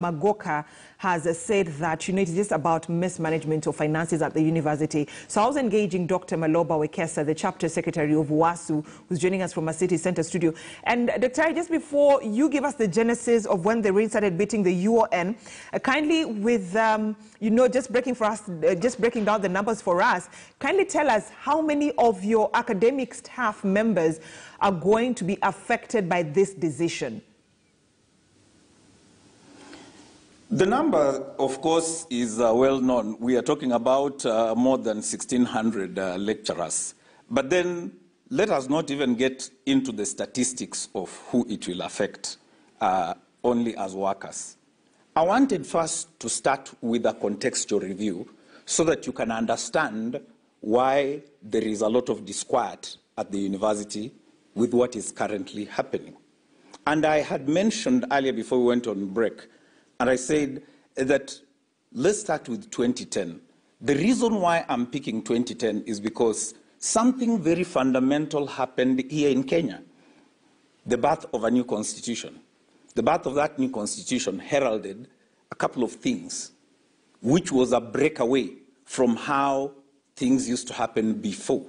Magoka has said that it's just about mismanagement of finances at the university. So I was engaging Dr. Maloba Wekesa, the chapter secretary of WASU, who's joining us from a city center studio. And Dr., just before you give us the genesis of when the rain started beating the UON, kindly with, just breaking down the numbers for us, kindly tell us how many of your academic staff members are going to be affected by this decision. The number, of course, is well known. We are talking about more than 1,600 lecturers. But then let us not even get into the statistics of who it will affect only as workers. I wanted first to start with a contextual review so that you can understand why there is a lot of disquiet at the university with what is currently happening. And I had mentioned earlier before we went on break, and I said that let's start with 2010. The reason why I'm picking 2010 is because something very fundamental happened here in Kenya. The birth of a new constitution. The birth of that new constitution heralded a couple of things, which was a breakaway from how things used to happen before.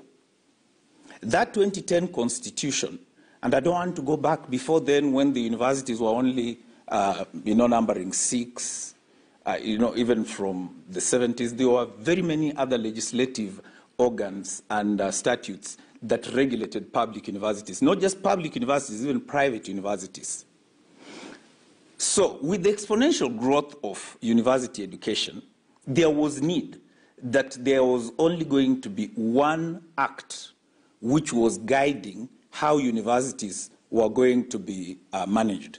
That 2010 constitution, and I don't want to go back before then when the universities were only numbering 6, even from the 70s, there were very many other legislative organs and statutes that regulated public universities, not just public universities, even private universities. So with the exponential growth of university education, there was need that there was only going to be one act which was guiding how universities were going to be managed.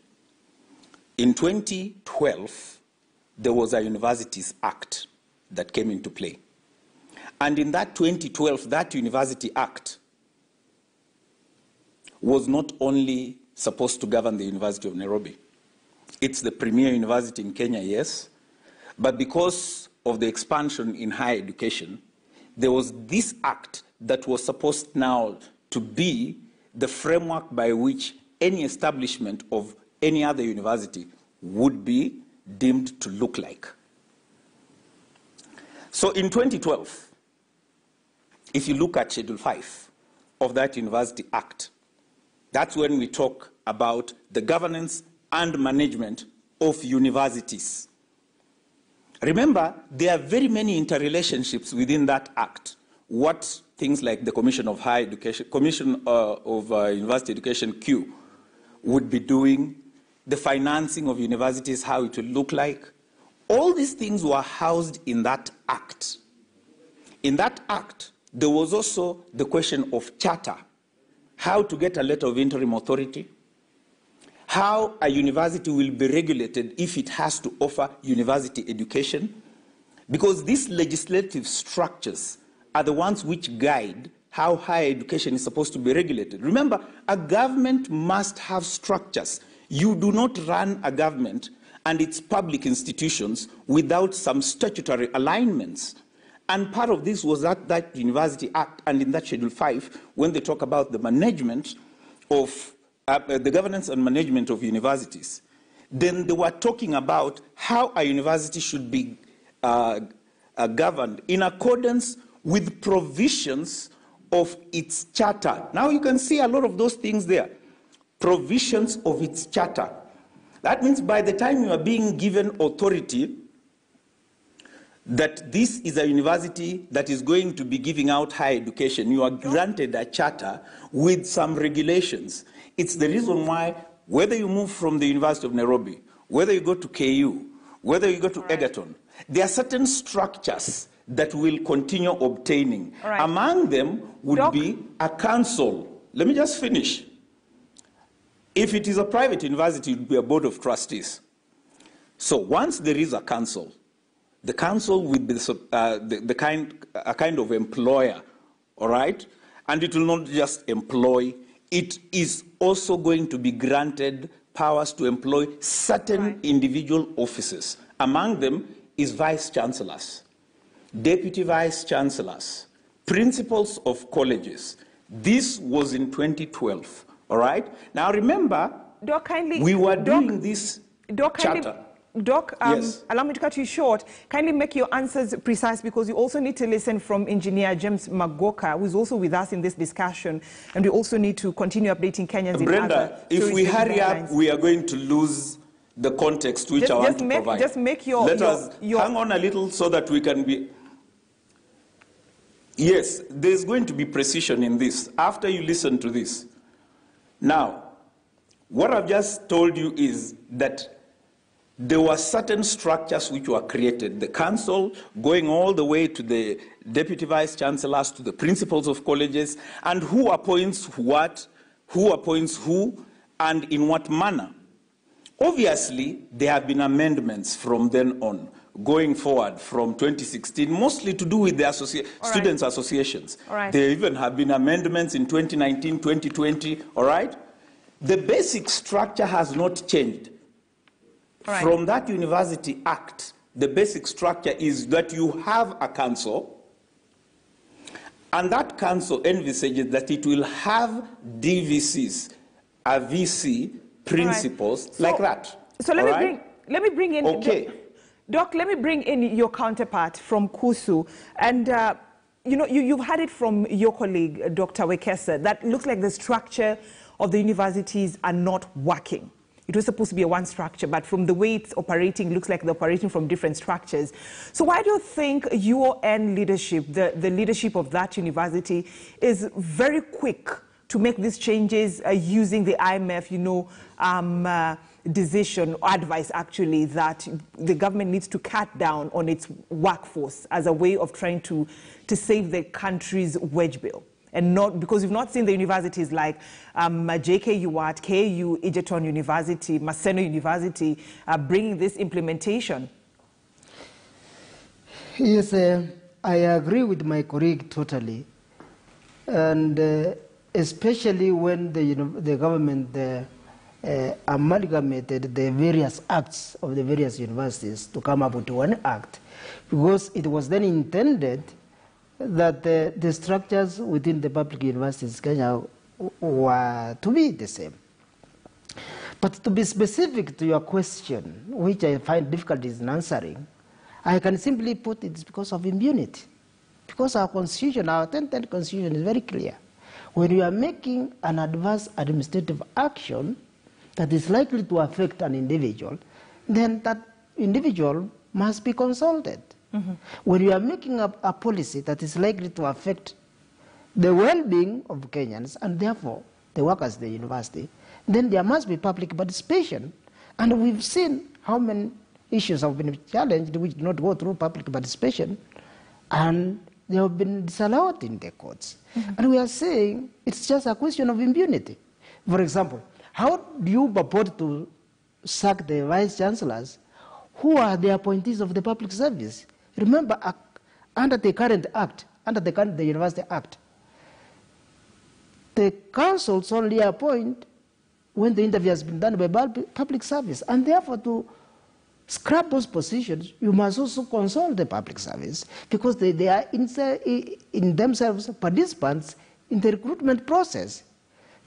In 2012, there was a Universities Act that came into play. And in that 2012, that University Act was not only supposed to govern the University of Nairobi. It's the premier university in Kenya, yes, but because of the expansion in higher education, there was this act that was supposed now to be the framework by which any establishment of any other university would be deemed to look like. So in 2012, if you look at Schedule 5 of that University Act, that's when we talk about the governance and management of universities. Remember, there are very many interrelationships within that act. What things like the Commission of Higher Education, Commission of University Education, Q, would be doing, the financing of universities, how it will look like. All these things were housed in that act. In that act, there was also the question of charter, how to get a letter of interim authority, how a university will be regulated if it has to offer university education, because these legislative structures are the ones which guide how higher education is supposed to be regulated. Remember, a government must have structures. You do not run a government and its public institutions without some statutory alignments. And part of this was that University Act, and in that Schedule 5, when they talk about the management of the governance and management of universities, then they were talking about how a university should be governed in accordance with provisions of its charter. Now you can see a lot of those things there. Provisions of its charter. That means by the time you are being given authority that this is a university that is going to be giving out higher education, you are granted a charter with some regulations. It's the reason why, whether you move from the University of Nairobi, whether you go to KU, whether you go to Egerton, there are certain structures that will continue obtaining. Right. Among them would be a council. Let me just finish. If it is a private university, it would be a board of trustees. So once there is a council, the council will be a kind of employer, all right? And it will not just employ, it is also going to be granted powers to employ certain individual offices. Among them is vice chancellors, deputy vice chancellors, principals of colleges. This was in 2012. All right? Now remember, we were doing this charter. Doc, yes. allow me to cut you short. Kindly make your answers precise, because you also need to listen from Engineer James Magoka, who is also with us in this discussion, and we also need to continue updating Kenyans Brenda, in other if we hurry guidelines. up, we are going to lose the context which I want to provide. Just make your... Let us hang on a little so that we can be... Yes, there's going to be precision in this after you listen to this. Now, what I've just told you is that there were certain structures which were created. The council going all the way to the deputy vice chancellors, to the principals of colleges, and who appoints what, who appoints who, and in what manner. Obviously, there have been amendments from then on, going forward from 2016, mostly to do with the students' associations. There even have been amendments in 2019, 2020, all right? The basic structure has not changed. From that University Act, the basic structure is that you have a council, and that council envisages that it will have DVCs, a VC, principles, like that. So let me bring in... Okay. Doc, let me bring in your counterpart from KUSU. And, you know, you've had it from your colleague, Dr. Wekesa, that looks like the structure of the universities are not working. It was supposed to be a one structure, but from the way it's operating, it looks like they're operating from different structures. So why do you think UON leadership, the leadership of that university, is very quick to make these changes using the IMF, you know, decision or advice, actually, that the government needs to cut down on its workforce as a way of trying to save the country's wage bill? And not because we've not seen the universities like JKUAT, KU, Egerton University, Maseno University bringing this implementation. Yes, I agree with my colleague totally, and especially when the government amalgamated the various acts of the various universities to come up with one act, because it was then intended that the structures within the public universities in Kenya were to be the same. But to be specific to your question, which I find difficulties in answering, I can simply put it's because of impunity. Because our constitution, our 1010 constitution is very clear. When you are making an adverse administrative action that is likely to affect an individual, then that individual must be consulted. Mm-hmm. When you are making a policy that is likely to affect the well-being of Kenyans and therefore the workers at the university, then there must be public participation. And we've seen how many issues have been challenged which do not go through public participation, and they have been disallowed in the courts. Mm-hmm. And we are saying it's just a question of impunity. For example, how do you purport to sack the vice chancellors who are the appointees of the public service? Remember, under the current act, the University Act, the councils only appoint when the interview has been done by public service, and therefore to scrap those positions, you must also consult the public service, because they are in themselves participants in the recruitment process.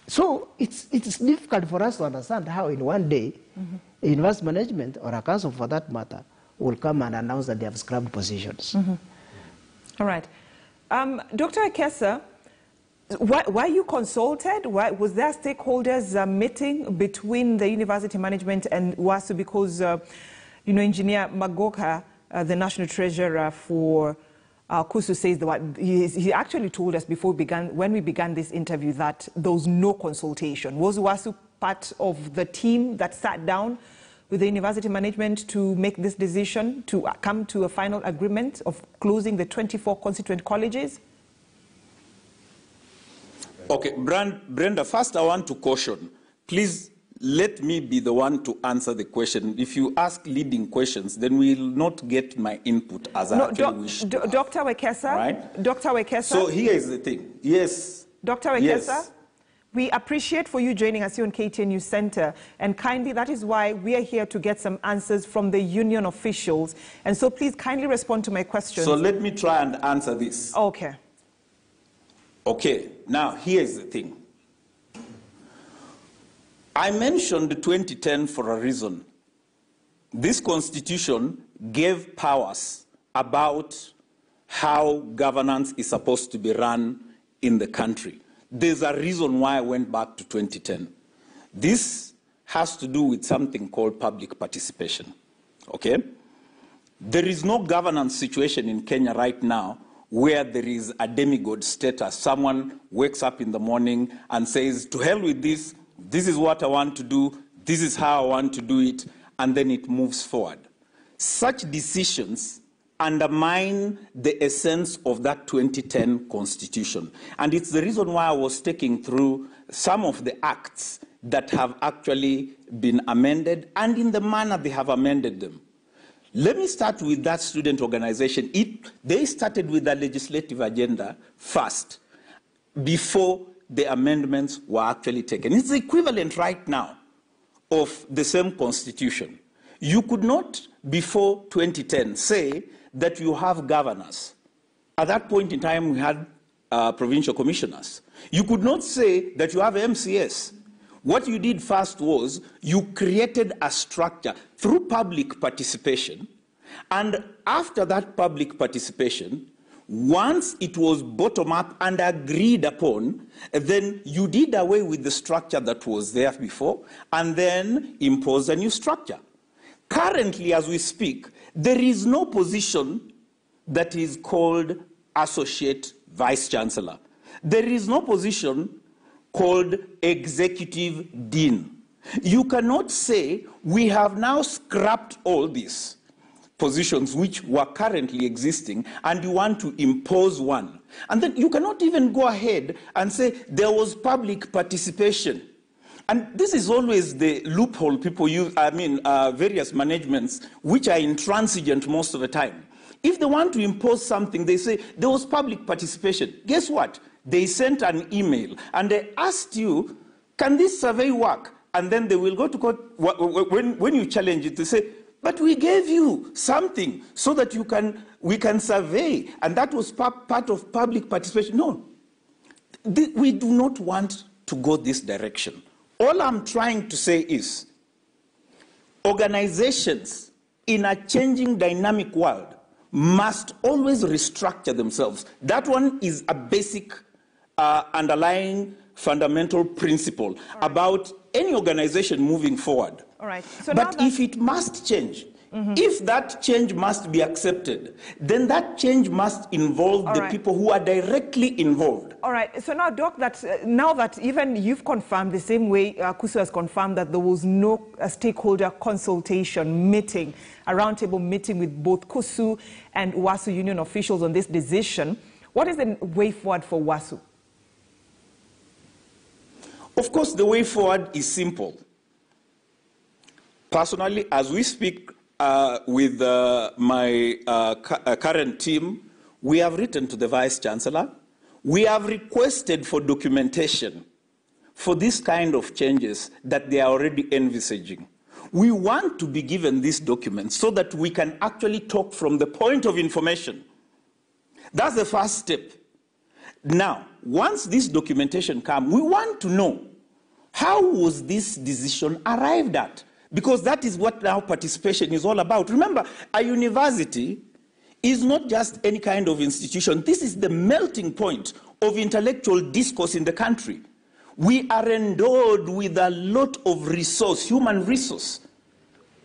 So it's difficult for us to understand how in one day, mm-hmm. a university management or a council for that matter will come and announce that they have scrubbed positions. Mm-hmm. All right. Dr. Wekesa, were you consulted? Was there stakeholders meeting between the university management and WASU? Because, you know, Engineer Magoka, the National Treasurer for KUSU, says that he actually told us before when we began this interview that there was no consultation. Was WASU part of the team that sat down with the university management to make this decision, to come to a final agreement of closing the 24 constituent colleges? Okay, Brenda, first I want to caution. Please let me be the one to answer the question. If you ask leading questions, then we will not get my input as I actually wish to have. Dr. Wekesa, right? Dr. Wekesa. So here is the thing. Yes. Dr. Wekesa, yes. We appreciate for you joining us here on KTN News Center, and kindly, that is why we are here to get some answers from the union officials. And so please kindly respond to my question. So let me try and answer this. Okay. Okay, now here's the thing. I mentioned 2010 for a reason. this constitution gave powers about how governance is supposed to be run in the country. There's a reason why I went back to 2010. This has to do with something called public participation, okay? There is no governance situation in Kenya right now where there is a demigod status. Someone wakes up in the morning and says, to hell with this, this is what I want to do, this is how I want to do it, and then it moves forward. Such decisions undermine the essence of that 2010 constitution. And it's the reason why I was taking through some of the acts that have actually been amended and in the manner they have amended them. Let me start with that student organization. They started with the legislative agenda first, before the amendments were actually taken. It's the equivalent right now of the same constitution. You could not, before 2010, say that you have governors. At that point in time, we had provincial commissioners. You could not say that you have MCS. What you did first was you created a structure through public participation, and after that public participation, once it was bottom-up and agreed upon, then you did away with the structure that was there before and then imposed a new structure. Currently, as we speak, there is no position that is called associate vice chancellor. There is no position called executive dean. You cannot say we have now scrapped all these positions which were currently existing and you want to impose one. And then you cannot even go ahead and say there was public participation. And this is always the loophole people use, various managements, which are intransigent most of the time. If they want to impose something, they say there was public participation. Guess what? They sent an email and they asked you, can this survey work? And then they will go to court. When you challenge it, they say, but we gave you something so that we can survey, and that was part of public participation. No, we do not want to go this direction. All I'm trying to say is organizations in a changing dynamic world must always restructure themselves. That one is a basic underlying fundamental principle about any organization moving forward. All right. So but if it must change, if that change must be accepted, then that change must involve the people who are directly involved. All right. So now, Doc, now that even you've confirmed the same way Kusu has confirmed that there was no stakeholder consultation meeting, a roundtable meeting with both Kusu and WASU union officials on this decision, what is the way forward for WASU? Of course, the way forward is simple. Personally, as we speak with my current team, we have written to the Vice Chancellor. We have requested for documentation for this kind of changes that they are already envisaging. We want to be given these documents so that we can actually talk from the point of information. That's the first step. Now, once this documentation comes, we want to know how was this decision arrived at? Because that is what now participation is all about. Remember, a university is not just any kind of institution. This is the melting point of intellectual discourse in the country. We are endowed with a lot of resource, human resource.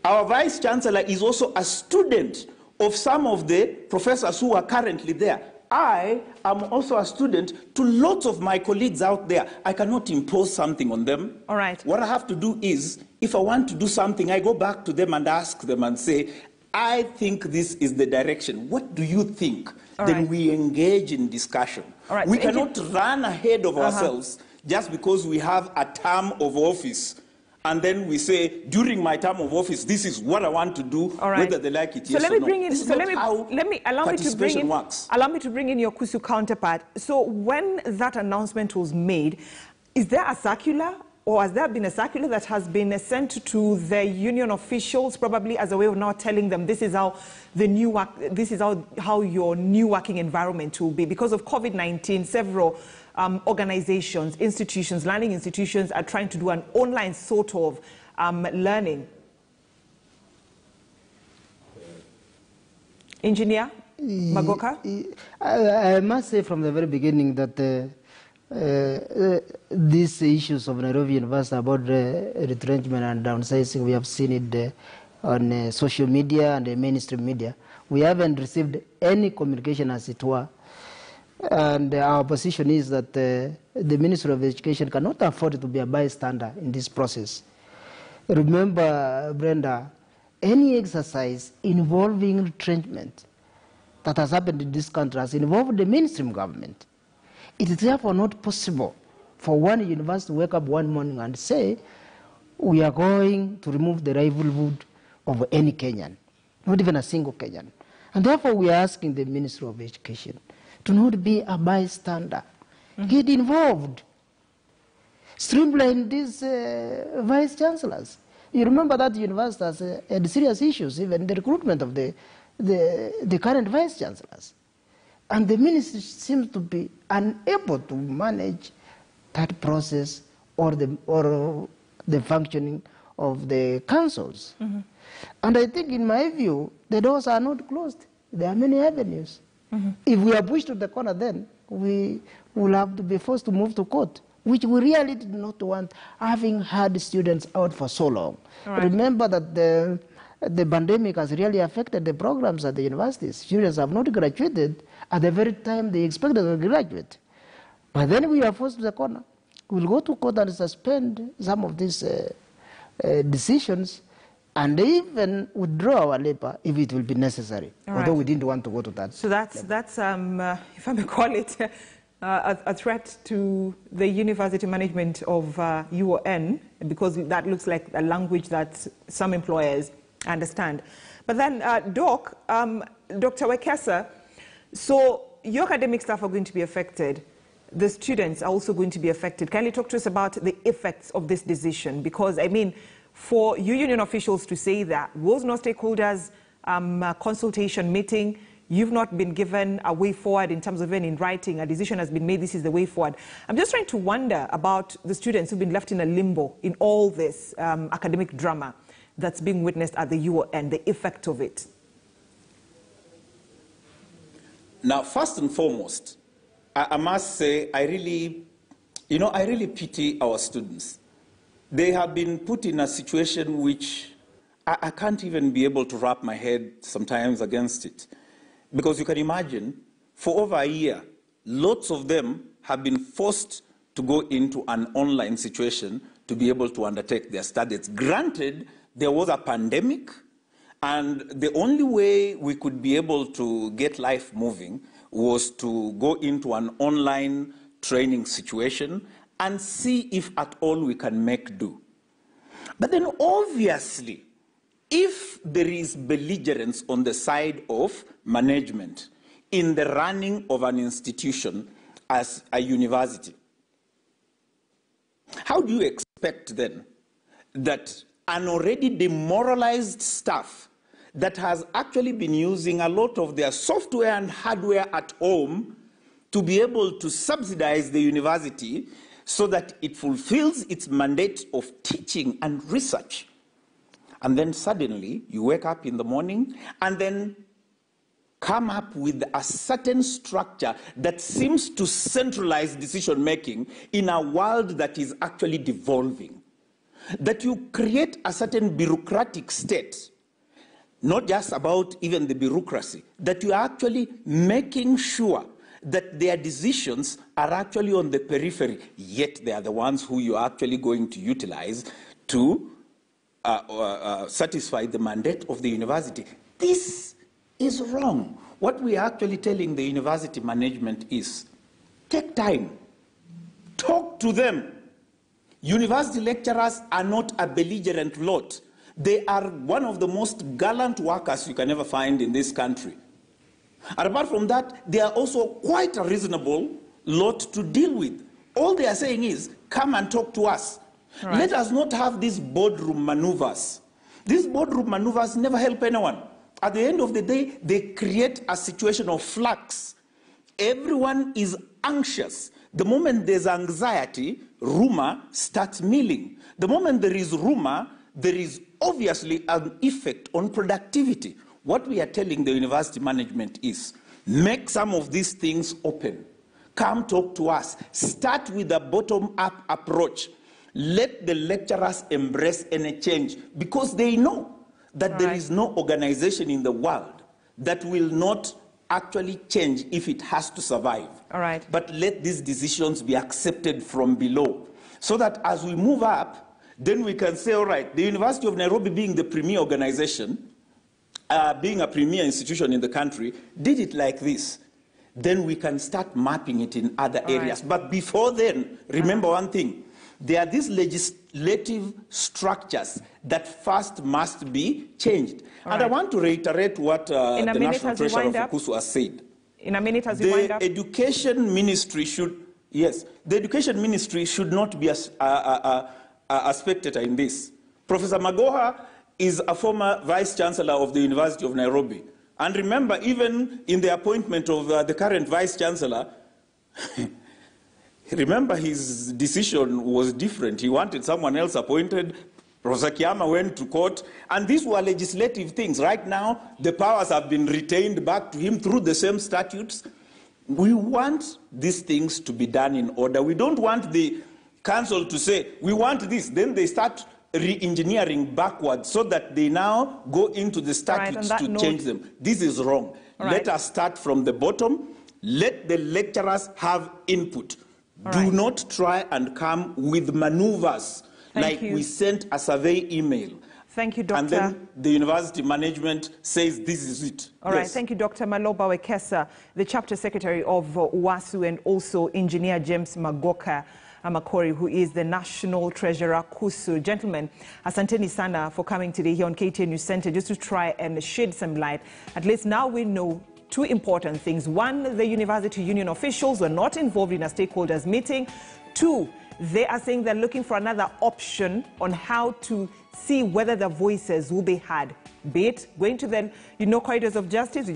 Our Vice Chancellor is also a student of some of the professors who are currently there. I am also a student to lots of my colleagues out there. I cannot impose something on them. All right. What I have to do is, if I want to do something, I go back to them and ask them and say, I think this is the direction. What do you think? Then we engage in discussion. We cannot run ahead of ourselves just because we have a term of office. And then we say, during my term of office, this is what I want to do, whether they like it, yes or no. Allow me to bring in your Kusu counterpart. So when that announcement was made, is there a circular, or has there been a circular that has been sent to the union officials, probably as a way of now telling them this is how the new work, this is how your new working environment will be? Because of COVID-19, several organizations, institutions, learning institutions are trying to do an online sort of learning. Engineer Magoka? I must say from the very beginning that these issues of Nairobi University about retrenchment and downsizing, we have seen it on social media and the mainstream media. We haven't received any communication, as it were. And our position is that the Ministry of Education cannot afford to be a bystander in this process. Remember, Brenda, any exercise involving retrenchment that has happened in this country has involved the mainstream government. It is therefore not possible for one university to wake up one morning and say, we are going to remove the livelihood of any Kenyan, not even a single Kenyan. And therefore we are asking the Ministry of Education to not be a bystander. Get involved. Streamline these vice chancellors. You remember that the university has had serious issues, even the recruitment of the current vice chancellors. And the ministry seems to be unable to manage that process or the functioning of the councils. And I think, in my view, the doors are not closed. There are many avenues. If we are pushed to the corner, then we will have to be forced to move to court, which we really did not want, having had students out for so long. Right. Remember that the pandemic has really affected the programs at the universities. Students have not graduated at the very time they expected to graduate. But then we are forced to the corner. We'll go to court and suspend some of these decisions and even withdraw our labor if it will be necessary, although we didn't want to go to that. So that's if I may call it, a threat to the university management of UON, because that looks like a language that some employers understand. But then, Dr. Wekesa, so your academic staff are going to be affected. The students are also going to be affected. Can you talk to us about the effects of this decision? Because, I mean, for you union officials to say that, was no stakeholders consultation meeting, you've not been given a way forward in terms of even in writing, a decision has been made, this is the way forward. I'm just trying to wonder about the students who've been left in a limbo in all this academic drama that's being witnessed at the UON, the effect of it. Now, first and foremost, I must say, I really pity our students. They have been put in a situation which I can't even be able to wrap my head sometimes against it. Because you can imagine, for over a year, lots of them have been forced to go into an online situation to be able to undertake their studies. Granted, there was a pandemic, and the only way we could be able to get life moving was to go into an online training situation and see if at all we can make do. But then obviously, if there is belligerence on the side of management in the running of an institution as a university, how do you expect then that an already demoralized staff that has actually been using a lot of their software and hardware at home to be able to subsidize the university so that it fulfills its mandate of teaching and research, and then suddenly you wake up in the morning and then come up with a certain structure that seems to centralize decision-making in a world that is actually devolving, that you create a certain bureaucratic state, not just about even the bureaucracy, that you are actually making sure that their decisions are actually on the periphery, yet they are the ones who you are actually going to utilize to satisfy the mandate of the university. This is wrong. What we are actually telling the university management is, take time, talk to them. University lecturers are not a belligerent lot. They are one of the most gallant workers you can ever find in this country. And apart from that, they are also quite a reasonable lot to deal with. All they are saying is, come and talk to us. Right. Let us not have these boardroom maneuvers. These boardroom maneuvers never help anyone. At the end of the day, they create a situation of flux. Everyone is anxious. The moment there's anxiety, rumor starts milling. The moment there is rumor, there is obviously an effect on productivity. what we are telling the university management is, make some of these things open. Come talk to us. Start with a bottom-up approach. Let the lecturers embrace any change, because they know that there is no organization in the world that will not actually change if it has to survive. All right. But let these decisions be accepted from below, so that as we move up, then we can say, all right, the University of Nairobi, being the premier organization, being a premier institution in the country, did it like this. Then we can start mapping it in other areas. But before then, remember one thing, there are these legislative structures that first must be changed. And I want to reiterate what the National Treasurer of Okusu has said. In a minute, as we wind up. The Education Ministry should, yes, the Education Ministry should not be a spectator in this. Professor Magoha is a former Vice Chancellor of the University of Nairobi. And remember, even in the appointment of the current Vice Chancellor, remember his decision was different. He wanted someone else appointed. Professor Kiama went to court. And these were legislative things. Right now, the powers have been retained back to him through the same statutes. We want these things to be done in order. We don't want the council to say, we want this. Then they start re-engineering backwards so that they now go into the statutes to change them. This is wrong. Let us start from the bottom. Let the lecturers have input. Do not try and come with maneuvers like we sent a survey email. Thank you, Dr. And then the university management says this is it. All right, thank you, Dr. Maloba Wekesa, the chapter secretary of WASU, and also Engineer James Magoka Amakori, who is the National Treasurer, KUSU. Gentlemen, asanteni sana for coming today here on KTN News Center just to try and shed some light. At least now we know two important things. One, the university union officials were not involved in a stakeholders meeting. Two, they are saying they're looking for another option on how to see whether the voices will be heard, be it going to the corridors of justice.